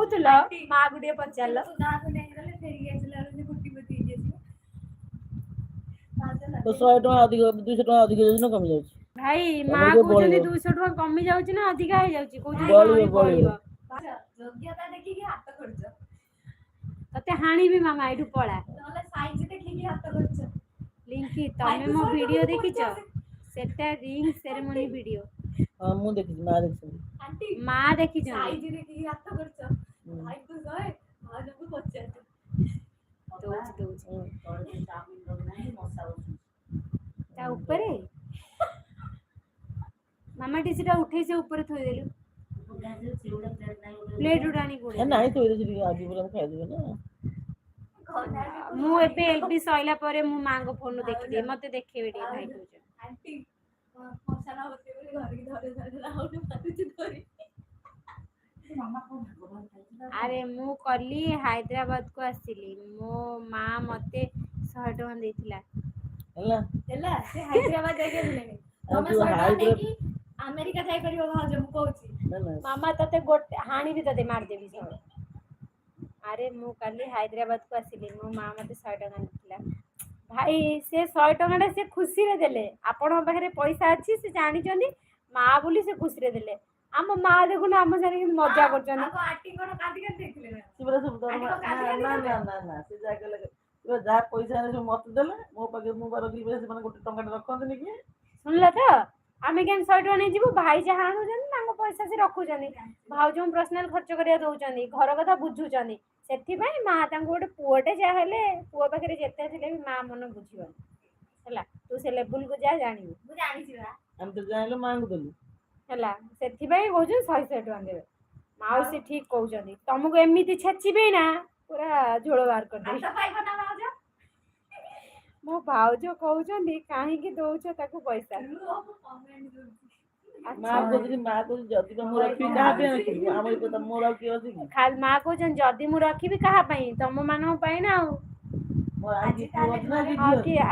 କହୁଥିଲ ମା କୁ ଟିକେ ପଚାରିଲ ତ 100 ଟଙ୍କା ଅଧିକ 200 ଟଙ୍କା ଅଧିକ ଯାଉଛି କମି ଯାଉଛି ଭାଇ ମା କହୁଛନ୍ତି 200 ଟଙ୍କା କମି ଯାଉଛି ନା ଅଧିକା ହେଇଯାଉଛି କହୁଛନ୍ତି ବଳିବ ଯୋଗ୍ୟତା ଦେଖିକି ହାତ ଖର୍ଚ୍ଚ ତତେ ହାଣିବି ମାମା ଏଇଠୁ ପଳା ନହେଲେ ସାଇଜ ଦେଖିକି ହାତ ଖର୍ଚ୍ଚ ଲିଙ୍କି ତମେ ମୋ ଭିଡିଓ ଦେଖିଛ ସେଟା ରିଙ୍ଗ ସେରେମନି ଭିଡିଓ ହଁ ମୁଁ ଦେଖିଛି ମା ଦେଖିଛନ୍ତି ମା ଦେଖିଛ ସାଇଜ ଦେଖିକି ହାତ ଖର୍ଚ୍ଚ ଭାଇ ତୁ କହେ ଭାଉଜକୁ ପଚାରିଛୁ ଦଉଛି ତା ଉପରେ ମାମା ଟି ସେଟା ଉଠେଇ ସେ ଉପରେ ଥୋଇଦେଲୁ ପ୍ଲେଟ ଉଡା ଆଣି କୋଡେ ନାଇଁ ଥୋଇ ଦେଇଛି ଟିକେ ଆଜି ପୁରା ଖାଇଦେବେ ନା ମୁଁ ଏବେ ଏଲବି ସଇଲା ପରେ ମୁଁ ମାଙ୍କ ଫୋନରୁ ଦେଖିଦିଏ ମତେ ଦେଖେଇବେ ଟିକେ ଭାଇ କହୁଛନ୍ତି ଆରେ ମୁଁ କଲି ହାଇଦ୍ରାବାଦ କୁ ଆସିଲି ମୋ ମା ମତେ 100 ଟଙ୍କା ଦେଇଥିଲା ହେଲା ସେ ହାଇଦ୍ରାବାଦ ଯାଇପାରିଲେନି ତମେ 100 ଟଙ୍କା ନେଇକି ଆମେରିକା ଯାଇପାରିବ ଭାଉଜ ମୁଁ କହୁଛି ମାମା ତତେ ଗୋଟେ ହାଣିବି ତତେ ମାରିଦେବି ସବୁ ଆରେ ମୁଁ କାଲି ହାଇଦ୍ରାବାଦ କୁ ଆସିଲି ମୋ ମା ମତେ 100 ଟଙ୍କା ଦେଇଥିଲା ଭାଇ ସେ 100 ଟଙ୍କା ଟା ସେ ଖୁସିରେ ଦେଲେ ଆପଣଙ୍କ ପାଖରେ ପଇସା ଅଛି ସେ ଜାଣିଛନ୍ତି ମା ବୋଲି ସେ ଖୁସିରେ ଦେଲେ ଆମ ମା ଦେଖୁନ ଆମ ସାଙ୍ଗରେ କେମିତି ମଜା କରୁଛନ୍ତି ଯାହା ପଇସା ସବୁ ମତେ ଦେଲେ ମୋ ପାଖରେ ମୁଁ ରଖିଲି ସେମାନେ ଗୋଟେ ଟଙ୍କା ରଖନ୍ତିନି କି ଶୁଣିଲ ତ ଆମେ କେମିତି 100 ଟଙ୍କା ନେଇଯିବୁ ଭାଇ ଯାହା ଆଣୁଛନ୍ତି ତାଙ୍କ ପଇସା ସେ ରଖୁଛନ୍ତି ଭାଉଜଙ୍କୁ ପର୍ସନାଲ ଖର୍ଚ୍ଚ କରିବା ଦଉଛନ୍ତି ଘର କଥା ବୁଝୁଛନ୍ତି ସେଥିପାଇଁ ମା ତାଙ୍କୁ ଗୋଟେ ପୁଅଟେ ଯାହା ହେଲେ ପୁଅ ପାଖରେ ଯେତେ ଥିଲେ ବି ମା ମନ ବୁଝିବନି ହେଲା ତୁ ସେ ଲେବୁଲକୁ ଯା ଜାଣିବୁ ମୁଁ ଜାଣିଛି ବା ଆମେ ତ ଜାଣିଲୁ ମାଙ୍କୁ ଦେଲୁ ହେଲା ସେଥିପାଇଁ କହୁଛନ୍ତି 100 ଟଙ୍କା ଦେବେ ମାଉସୀ ଠିକ କହୁଛନ୍ତି ତମକୁ ଏମିତି ଛେଚିବେ ନା ପୁରା ଝୋଳ ବାହାର କରିଦେବେ ମୋ ଭାଉଜ କହୁଛନ୍ତି କାହିଁକି ଦଉଛ ତାକୁ ପଇସା ମା କହୁଛନ୍ତି ଯଦି ମୁଁ ରଖିବି କାହା ପାଇଁ ରଖିବି ଆମର ମୋର ଆଉ କିଏ ଅଛି କି ଖାଲି ମା କହୁଛନ୍ତି ଯଦି ମୁଁ ରଖିବି କାହା ପାଇଁ ତମ ମାନଙ୍କ ପାଇଁ ନା ଆଉ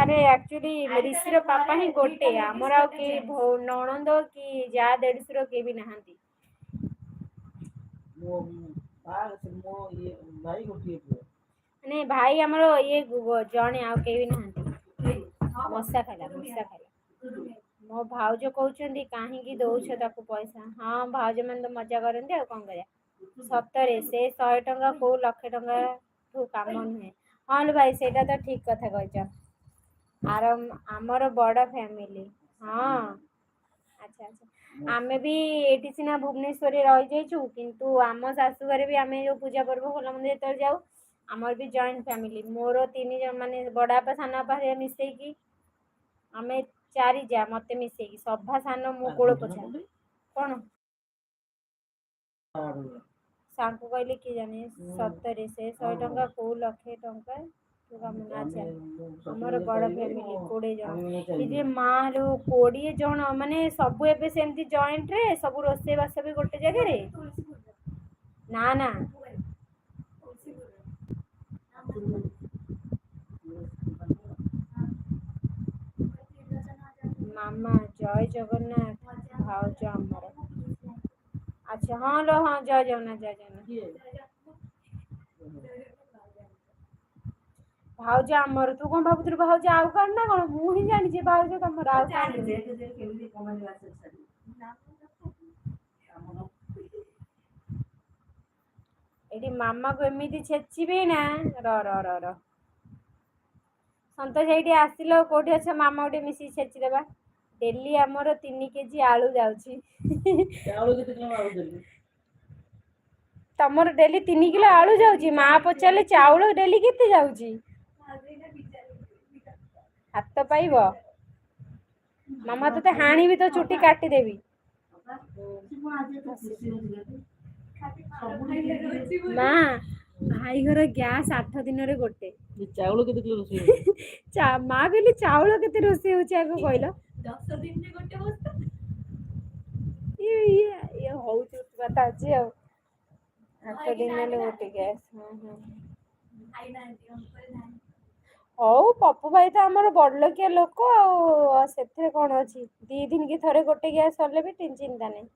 ଆରେ ଆକ୍ଚୁଆଲି ରିଷିର ପାପା ହିଁ ଗୋଟେ ଆମର ଆଉ କେହି ନଣନ୍ଦ କି ଯା ଦେଢଶୁର କେହି ବି ନାହାନ୍ତି ମୋ ଭାଇ ଗୋଟିଏ ପୁଅ ମାନେ ଭାଇ ଆମର ଇଏ ଜଣେ ଆଉ କେହି ବି ନାହାନ୍ତି ମଶା ଖାଇଲା ମୋ ଭାଉଜ କହୁଛନ୍ତି କାହିଁକି ଦଉଛ ତାକୁ ପଇସା ହଁ ଭାଉଜ ମାନେ ତ ମଜା କରନ୍ତି ଆଉ କଣ କରିବା ସତରେ ସେ 100 ଟଙ୍କା କୋଉ 1,00,000 ଟଙ୍କା କାମ ନୁହେଁ ହଁ ଲୋ ଭାଇ ସେଇଟା ତ ଠିକ କଥା କହିଛ ଆମର ବଡ ଫ୍ୟାମିଲି ହଁ ଆଚ୍ଛା ଆମେ ବି ଏଇଠି ସିନା ଭୁବନେଶ୍ୱରରେ ରହିଯାଇଛୁ କିନ୍ତୁ ଆମ ଶାଶୁ ଘରେ ବି ଆମେ ଯୋଉ ପୂଜା ପର୍ବ ଭଲ ମନ୍ଦ ଯେତେବେଳେ ଯାଉ ଆମର ବି ଜଏଣ୍ଟ ଫ୍ୟାମିଲି ମୋର 3 ଜଣ ମାନେ ବଡ ବାପା ସାନ ବାପା ମିଶେଇକି ଆମେ 4 ଯା ମତେ ମିଶେଇକି ସଭା ସାନ ମୋ କୋଳ ପୋଛା କଣ ସାଙ୍କୁ କହିଲେ କିଏ ଜାଣେ ସତରେ ସେ 100 ଟଙ୍କା କୋଉ 1,00,000 ଟଙ୍କା ଆଚ୍ଛା ଆମର ବଡ ଫ୍ୟାମିଲି 20 ଜଣ ଏ ଯେ ମା ରୁ 20 ଜଣ ମାନେ ସବୁ ଏବେ ସେମିତି ଜଏଣ୍ଟ ରେ ସବୁ ରୋଷେଇ ବାସ ବି ଗୋଟେ ଜାଗାରେ ନା ନା ମାମା ଜୟ ଜଗନ୍ନାଥ ଭାଉଜ ଆମର ଆଚ୍ଛା ହଁ ଲୋ ହଁ ଜୟ ଜଗନ୍ନାଥ ଭାଉଜ ଆମର ତୁ କଣ ଭାବୁଥିଲୁ ଭାଉଜ ଆଉ କାହାର ନା କଣ ମୁଁ ହିଁ ଜାଣିଛି ଭାଉଜ ତମର ଆଉ ଏଠି ମାମାକୁ ଏମିତି ଛେଚିବି ନା ର ସନ୍ତୋଷ ଏଇଠି ଆସିଲ କୋଉଠି ଅଛ ମାମା ଗୋଟେ ମିଶିକି ଛେଚିଦବା ଡେଲି ଆମର 3 କେଜି ଆଳୁ ଯାଉଛି ତମର ଡେଲି 3 କିଲୋ ଆଳୁ ଯାଉଛି ମା ପଚାରିଲେ ଚାଉଳ ଡେଲି କେତେ ଯାଉଛି ହାତ ପାଇବ ମାମା ତତେ ହାଣିବି ତ ଚୁଟି କାଟିଦେବି ମା ଭାଇ ଘର ଗ୍ୟାସ୍ 8 ଦିନରେ ଗୋଟେ ଚାଉଳ କେତେ କିଲୋ ରୋଷେଇ ହଉଛି ମା କହିଲି ଚାଉଳ କେତେ ରୋଷେଇ ହଉଛି ଆଗ କହିଲ 10 ଦିନରେ ଗୋଟେ ବସ୍ତା ଇଏ ହଉଛି କଥା ଅଛି ଆଉ 8 ଦିନ ହେଲେ ଗୋଟେ ଗ୍ୟାସ୍ ହଉ ପପୁ ଭାଇ ତ ଆମର ବଡଲୋକିଆ ଲୋକ ଆଉ ସେଥିରେ କଣ ଅଛି 2 ଦିନ କି ଥରେ ଗୋଟେ ଗ୍ୟାସ୍ ସରିଲେ ବି ଚିନ୍ତା ନାହିଁ